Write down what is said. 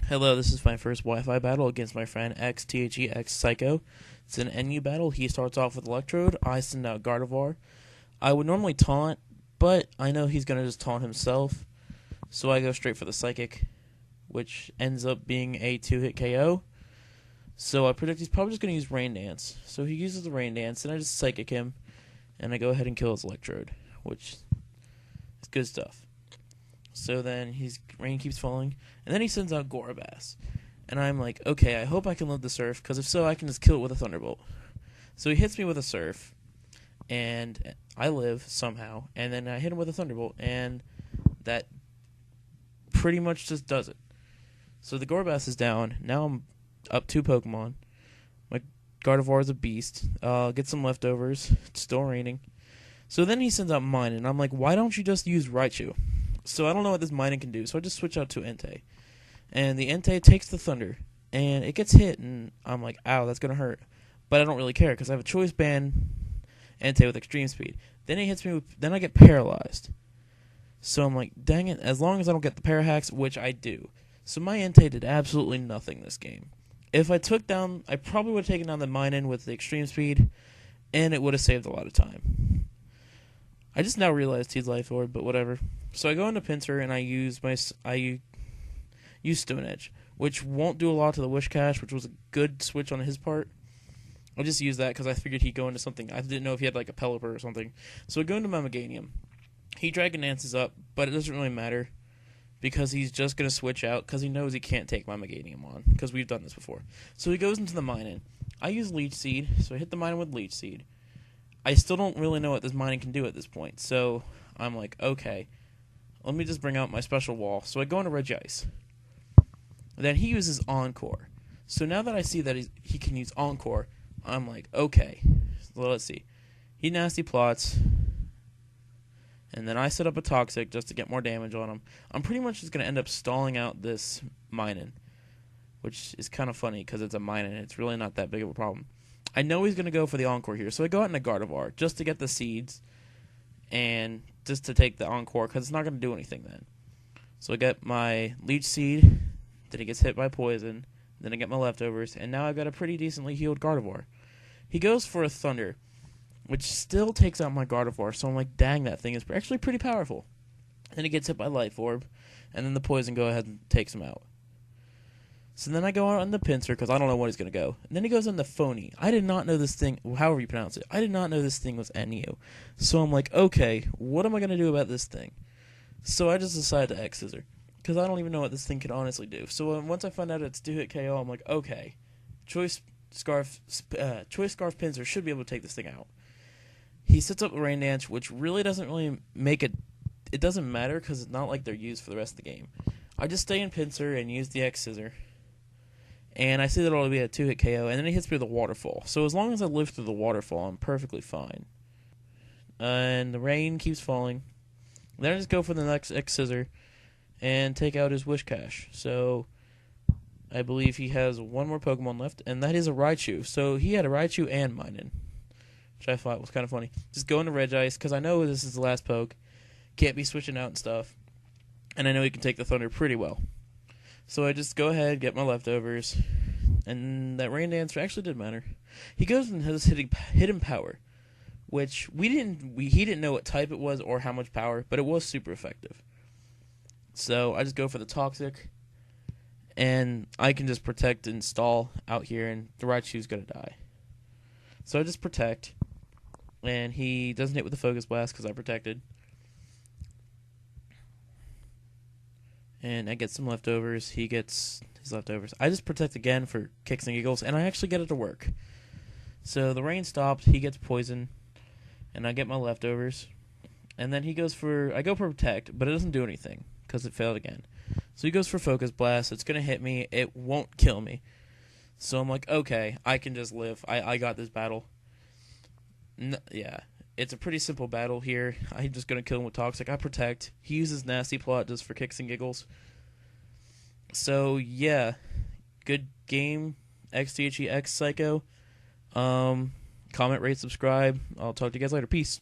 Hello, this is my first Wi-Fi battle against my friend xTHExPsycho. It's an NU battle. He starts off with Electrode. I send out Gardevoir. I would normally taunt, but I know he's going to just taunt himself. So I go straight for the Psychic, which ends up being a 2-hit KO. So I predict he's probably just going to use Rain Dance. So he uses the Rain Dance, and I just Psychic him. And I go ahead and kill his Electrode, which is good stuff. So then rain keeps falling, and then he sends out Gorabass. And I'm like, okay, I hope I can live the Surf, because if so, I can just kill it with a Thunderbolt. So he hits me with a Surf, and I live somehow, and then I hit him with a Thunderbolt, and that pretty much just does it. So the Gorabass is down. Now I'm up 2 Pokemon. My Gardevoir is a beast. Get some leftovers. It's still raining. So then he sends out mine, and I'm like, why don't you just use Raichu? So I don't know what this Minun can do, so I just switch out to Entei. And the Entei takes the Thunder, and it gets hit, and I'm like, ow, that's going to hurt. But I don't really care, because I have a Choice Band Entei with Extreme Speed. Then he hits me then I get paralyzed. So I'm like, dang it, as long as I don't get the Parahacks, which I do. So my Entei did absolutely nothing this game. If I probably would have taken down the Minun with the Extreme Speed, and it would have saved a lot of time. I just now realized he's Life Orb, but whatever. So I go into Pinsir and I use Stone Edge, which won't do a lot to the Whiscash, which was a good switch on his part. I just used that because I figured he'd go into something. I didn't know if he had like a Pelipper or something. So I go into my Meganium. He Dragon Dances up, but it doesn't really matter because he's just going to switch out because he knows he can't take my Meganium on because we've done this before. So he goes into the Minun. I use Leech Seed, so I hit the Minun with Leech Seed. I still don't really know what this Minun can do at this point, so I'm like, okay, let me just bring out my special wall. So I go into Regice. Then he uses Encore. So now that I see that he can use Encore, I'm like, okay, so let's see. He Nasty Plots, and then I set up a Toxic just to get more damage on him. I'm pretty much just going to end up stalling out this Minun, which is kind of funny because it's a Minun. It's really not that big of a problem. I know he's going to go for the Encore here, so I go out in a Gardevoir just to get the seeds and just to take the Encore because it's not going to do anything then. So I get my Leech Seed, then he gets hit by Poison, then I get my leftovers, and now I've got a pretty decently healed Gardevoir. He goes for a Thunder, which still takes out my Gardevoir, so I'm like, dang, that thing is actually pretty powerful. Then he gets hit by Life Orb, and then the Poison go ahead and takes him out. So then I go out on the Pinsir because I don't know what he's going to go. And then he goes on the Phony. I did not know this thing, however you pronounce it, I did not know this thing was NU. So I'm like, okay, what am I going to do about this thing? So I just decided to X-Scissor because I don't even know what this thing could honestly do. So once I find out it's 2-hit KO, I'm like, okay, Choice Scarf Pinsir should be able to take this thing out. He sets up a Rain Dance, which really doesn't really make it. It doesn't matter because it's not like they're used for the rest of the game. I just stay in Pinsir and use the X-Scissor. And I see that it'll be a 2-hit KO, and then he hits me with a Waterfall. So as long as I live through the Waterfall, I'm perfectly fine. And the rain keeps falling. Then I just go for the next X-Scissor and take out his Whiscash. So I believe he has one more Pokemon left, and that is a Raichu. So he had a Raichu and Minun, which I thought was kind of funny. Just go into Regice, because I know this is the last poke. Can't be switching out and stuff. And I know he can take the Thunder pretty well. So I just go ahead, get my leftovers, and that Rain Dance actually did matter. He goes and has Hidden Power, which he didn't know what type it was or how much power, but it was super effective. So I just go for the Toxic, and I can just protect and stall out here, and the Raichu's gonna die. So I just protect, and he doesn't hit with the Focus Blast because I protected. And I get some leftovers. He gets his leftovers. I just protect again for kicks and giggles, and I actually get it to work. So the rain stops. He gets poison, and I get my leftovers. And then I go for protect, but it doesn't do anything because it failed again. So he goes for Focus Blast. It's going to hit me. It won't kill me. So I'm like, okay, I can just live. I got this battle. Yeah. It's a pretty simple battle here. I'm just going to kill him with Toxic. I protect. He uses Nasty Plot just for kicks and giggles. So, yeah. Good game. xTHExPsycho. Comment, rate, subscribe. I'll talk to you guys later. Peace.